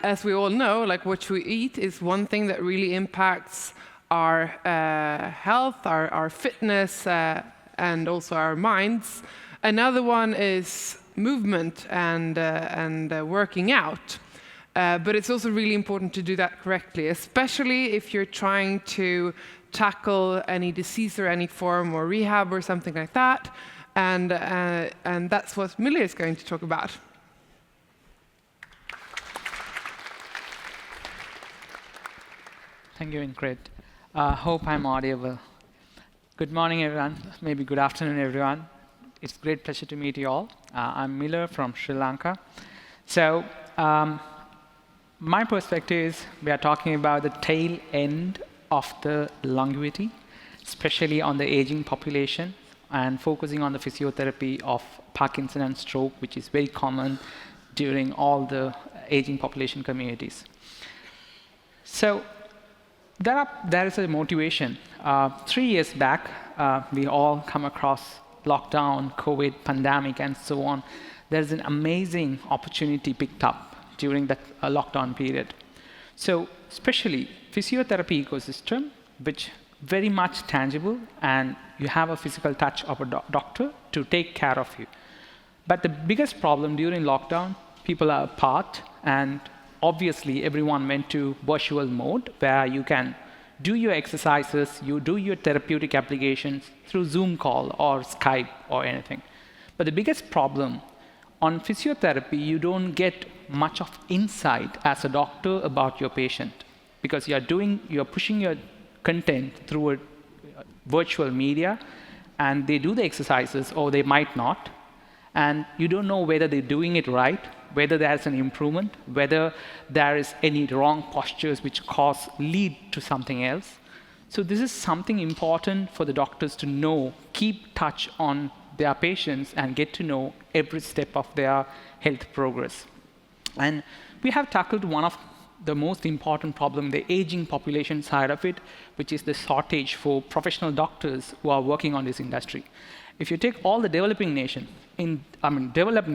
As we all know, like what we eat is one thing that really impacts our health, our fitness, and also our minds. Another one is movement and working out. But it's also really important to do that correctly, especially if you're trying to tackle any disease or any form or rehab or something like that. And that's what Millie is going to talk about. Thank you, Ingrid. Hope I'm audible. Good morning, everyone. Maybe good afternoon, everyone. It's a great pleasure to meet you all. I'm Miller from Sri Lanka. So my perspective is we are talking about the tail end of the longevity, especially on the aging population, and focusing on the physiotherapy of Parkinson and stroke, which is very common during all the aging population communities. So there is a motivation. 3 years back, we all come across lockdown, COVID, pandemic, and so on. There's an amazing opportunity picked up during that lockdown period. So especially physiotherapy ecosystem, which very much tangible, and you have a physical touch of a doctor to take care of you. But the biggest problem during lockdown, people are apart, and obviously everyone went to virtual mode where you can do your exercises, you do your therapeutic applications through Zoom call or Skype or anything. But the biggest problem on physiotherapy, you don't get much of insight as a doctor about your patient, because you're pushing your content through a virtual media, and they do the exercises or they might not, and you don't know whether they're doing it right, whether there's an improvement, whether there is any wrong postures which lead to something else. So this is something important for the doctors to know, keep touch on their patients and get to know every step of their health progress. And we have tackled one of the most important problem, the aging population side of it, which is the shortage for professional doctors who are working on this industry. If you take all the developing nation, in developing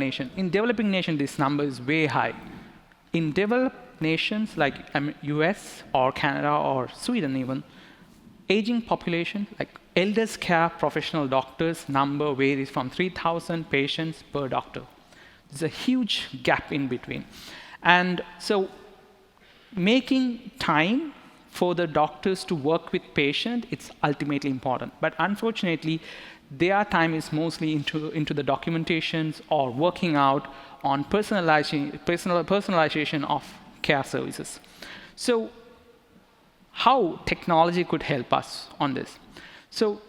nation, this number is way high. In developed nations like US or Canada or Sweden even, aging population, like elders care professional doctors number varies from 3,000 patients per doctor. There's a huge gap in between. And so making time for the doctors to work with patients, it's ultimately important. But unfortunately, their time is mostly into the documentations or working out on personalization of care services. So how technology could help us on this? So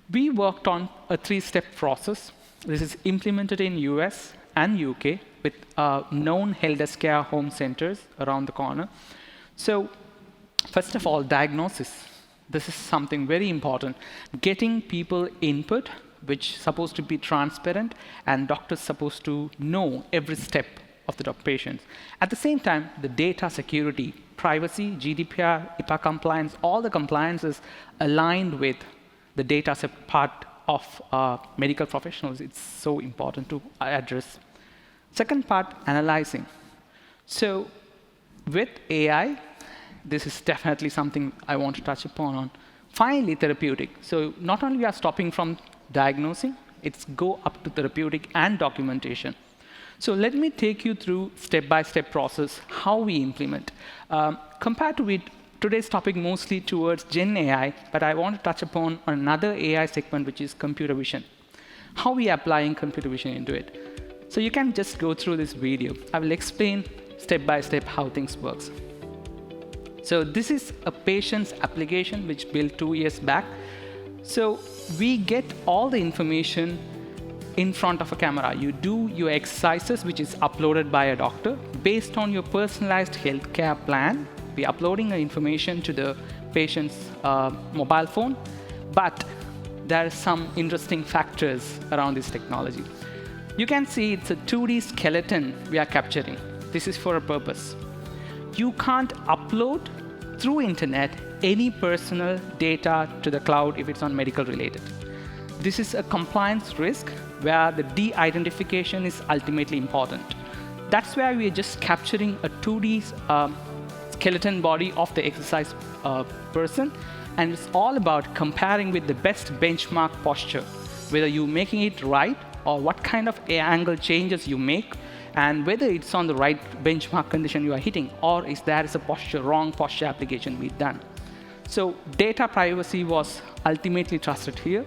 we worked on a 3-step process. This is implemented in US and UK with known elders care home centers around the corner. So first of all, diagnosis. This is something very important. Getting people input, which is supposed to be transparent, and doctors supposed to know every step of the patients. At the same time, the data security, privacy, GDPR, HIPAA compliance, all the compliances aligned with the data set part of medical professionals. It's so important to address. Second part, analyzing. So with AI, this is definitely something I want to touch upon. Finally, therapeutic. So not only we are stopping from diagnosing, it's go up to therapeutic and documentation. So let me take you through step-by-step process, how we implement. Compared to it, today's topic mostly towards Gen AI, but I want to touch upon another AI segment, which is computer vision. How we are applying computer vision into it. So you can just go through this video. I will explain step-by-step how things works. So this is a patient's application which built 2 years back. So we get all the information in front of a camera. You do your exercises, which is uploaded by a doctor. Based on your personalized healthcare plan, we're uploading the information to the patient's mobile phone. But there are some interesting factors around this technology. You can see it's a 2D skeleton we are capturing. This is for a purpose. You can't upload through internet any personal data to the cloud if it's on medical related. this is a compliance risk where the de-identification is ultimately important. That's where we are just capturing a 2D skeleton body of the exercise person, and it's all about comparing with the best benchmark posture, whether you're making it right or what kind of angle changes you make, and whether it's on the right benchmark condition you are hitting, or is there is a wrong posture application being done. So data privacy was ultimately trusted here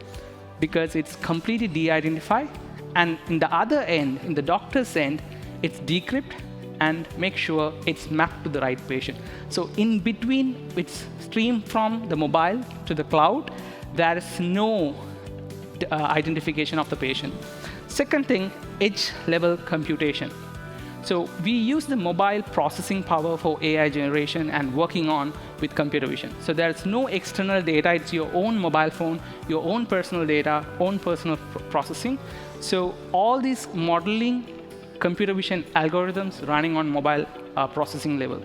because it's completely de-identified, and in the other end, in the doctor's end, it's decrypt and make sure it's mapped to the right patient. So in between, it's streamed from the mobile to the cloud. There is no identification of the patient. Second thing, edge level computation. So we use the mobile processing power for AI generation and working on with computer vision. So there's no external data. It's your own mobile phone, your own personal data, own personal processing. So all these modeling computer vision algorithms running on mobile processing level.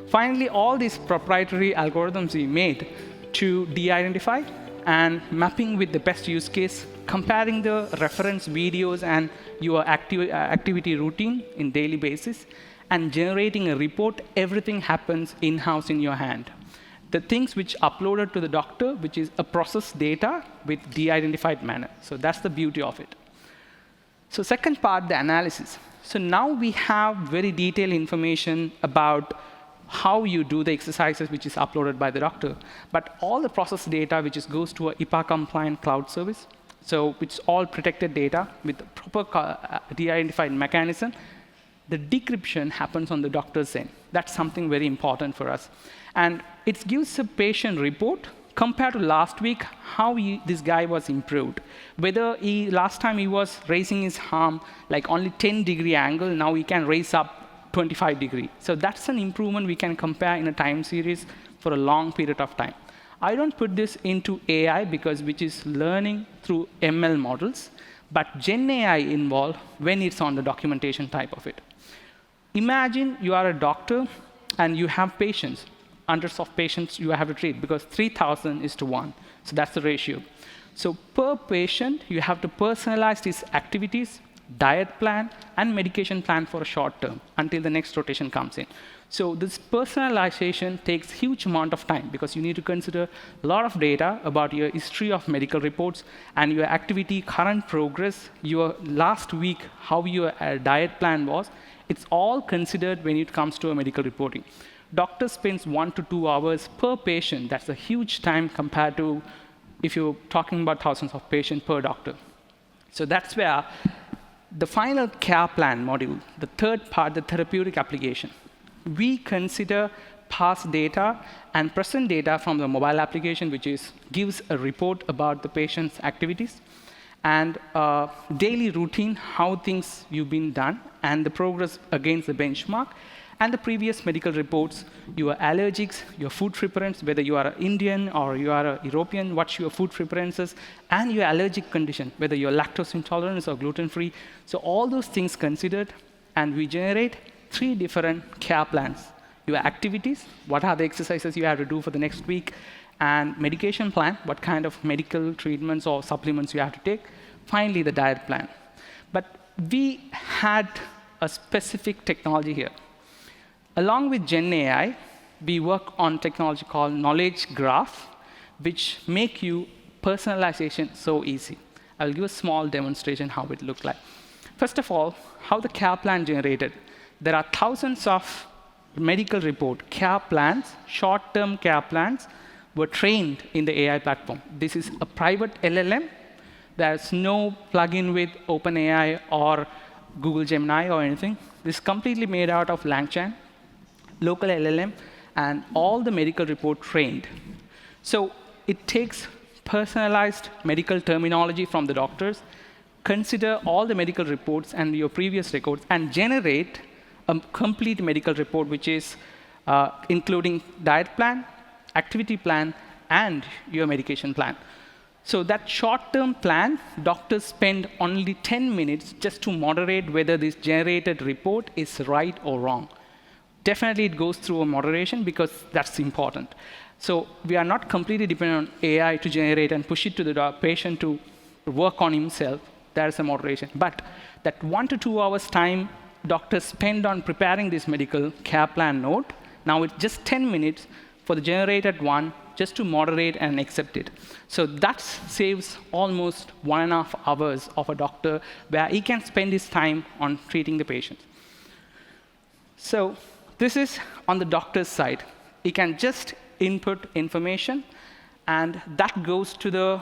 Finally, all these proprietary algorithms we made to de-identify and mapping with the best use case, comparing the reference videos and your activity routine in daily basis, and generating a report. Everything happens in-house in your hand. The things which uploaded to the doctor, which is a processed data with de-identified manner. So that's the beauty of it. So second part, the analysis. So now we have very detailed information about how you do the exercises, which is uploaded by the doctor, but all the process data, which goes to a HIPAA-compliant cloud service. So it's all protected data with proper de-identified mechanism. The decryption happens on the doctor's end. That's something very important for us. And it gives a patient report compared to last week, how this guy was improved. Whether last time he was raising his arm like only 10-degree angle, now he can raise up 25 degree. So that's an improvement we can compare in a time series for a long period of time. I don't put this into AI because which is learning through ML models, but Gen AI involved when it's on the documentation type of it. Imagine you are a doctor and you have patients. Hundreds of patients you have to treat because 3,000 is to 1. So that's the ratio. So per patient, you have to personalize his activities, diet plan, and medication plan for a short term until the next rotation comes in. So this personalization takes huge amount of time because you need to consider a lot of data about your history of medical reports and your activity, current progress, your last week, how your diet plan was. It's all considered when it comes to a medical reporting. Doctor spends 1 to 2 hours per patient. That's a huge time compared to if you're talking about thousands of patients per doctor. So that's where the final care plan module, the third part, the therapeutic application. We consider past data and present data from the mobile application, which gives a report about the patient's activities, and daily routine, how things you've been done, and the progress against the benchmark, and the previous medical reports, your allergics, your food preference, whether you are Indian or you are a European, what's your food preferences, and your allergic condition, whether you're lactose intolerant or gluten-free. So all those things considered, and we generate 3 different care plans. Your activities, what are the exercises you have to do for the next week, and medication plan, what kind of medical treatments or supplements you have to take. Finally, the diet plan. But we had a specific technology here. Along with Gen AI, we work on technology called knowledge graph, which make you personalization so easy. I'll give a small demonstration how it looks like. First of all, how the care plan generated. There are thousands of medical report care plans, short-term care plans, were trained in the AI platform. This is a private LLM. There's no plugin with OpenAI or Google Gemini or anything. This is completely made out of LangChain, local LLM, and all the medical report trained. So it takes personalized medical terminology from the doctors, consider all the medical reports and your previous records, and generate a complete medical report, which is including diet plan, activity plan, and your medication plan. So that short-term plan, doctors spend only 10 minutes just to moderate whether this generated report is right or wrong. Definitely it goes through a moderation because that's important. So we are not completely dependent on AI to generate and push it to the patient to work on himself. There's a moderation. But that 1 to 2 hours time doctors spend on preparing this medical care plan note, now it's just 10 minutes for the generated one just to moderate and accept it. So that saves almost 1.5 hours of a doctor where he can spend his time on treating the patient. So this is on the doctor's side. He can just input information, and that goes to the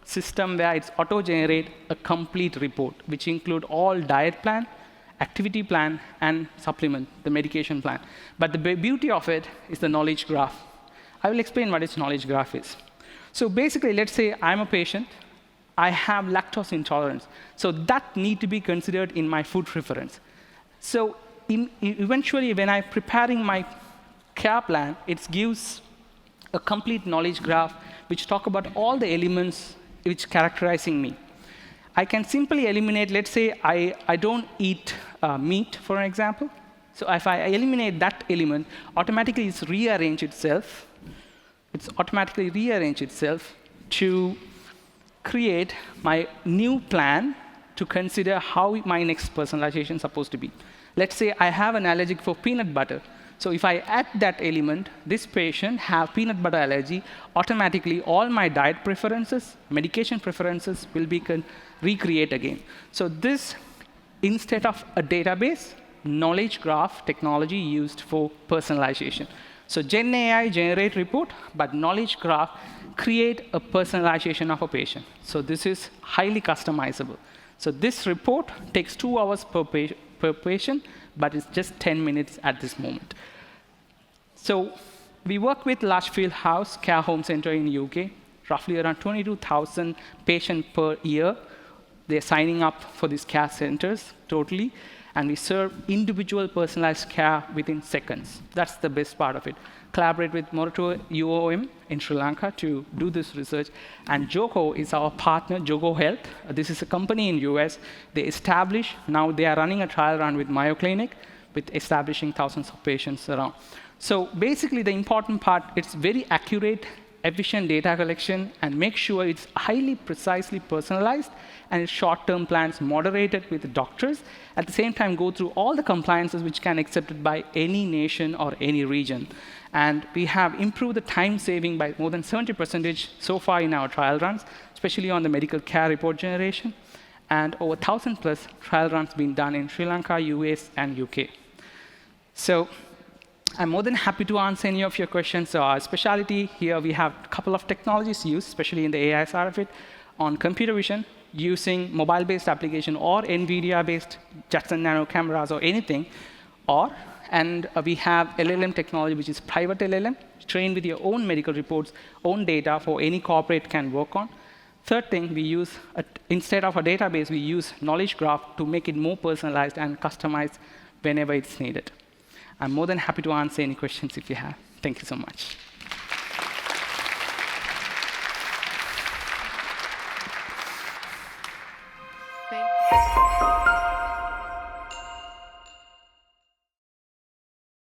system where it's auto-generate a complete report, which include all diet plan, activity plan, and supplement, the medication plan. But the beauty of it is the knowledge graph. I will explain what this knowledge graph is. So basically, let's say I'm a patient. I have lactose intolerance. So that need to be considered in my food preference. So eventually, when I'm preparing my care plan, it gives a complete knowledge graph which talk about all the elements which characterizing me. I can simply eliminate, let's say I don't eat meat, for an example. So if I eliminate that element, automatically it's rearrange itself. It's automatically rearrange itself to create my new plan to consider how my next personalization is supposed to be. Let's say I have an allergic for peanut butter. So if I add that element, this patient have peanut butter allergy, automatically all my diet preferences, medication preferences will be recreate again. So this, instead of a database, knowledge graph technology used for personalization. So Gen AI generate report, but knowledge graph create a personalization of a patient. So this is highly customizable. So this report takes 2 hours per patient, but it's just 10 minutes at this moment. So we work with Largefield House Care Home Center in UK, roughly around 22,000 patients per year. They're signing up for these care centers totally, and we serve individual personalized care within seconds. That's the best part of it. Collaborate with Morato UOM in Sri Lanka to do this research, and Jogo is our partner, Jogo Health. This is a company in US. They establish, now they are running a trial run with Mayo Clinic, with establishing thousands of patients around. So basically the important part, it's very accurate, efficient data collection, and make sure it's highly precisely personalized, and it's short-term plans moderated with the doctors. At the same time, go through all the compliances which can be accepted by any nation or any region. And we have improved the time saving by more than 70% so far in our trial runs, especially on the medical care report generation. And over 1,000+ trial runs being done in Sri Lanka, US, and UK. So I'm more than happy to answer any of your questions. So our specialty here, we have a couple of technologies used, especially in the AI side of it, on computer vision, using mobile-based application or NVIDIA-based Jetson Nano cameras or anything, and we have LLM technology, which is private LLM, trained with your own medical reports, own data for any corporate can work on. Third thing, we use, instead of a database, we use knowledge graph to make it more personalized and customized whenever it's needed. I'm more than happy to answer any questions if you have. Thank you so much. Thank you.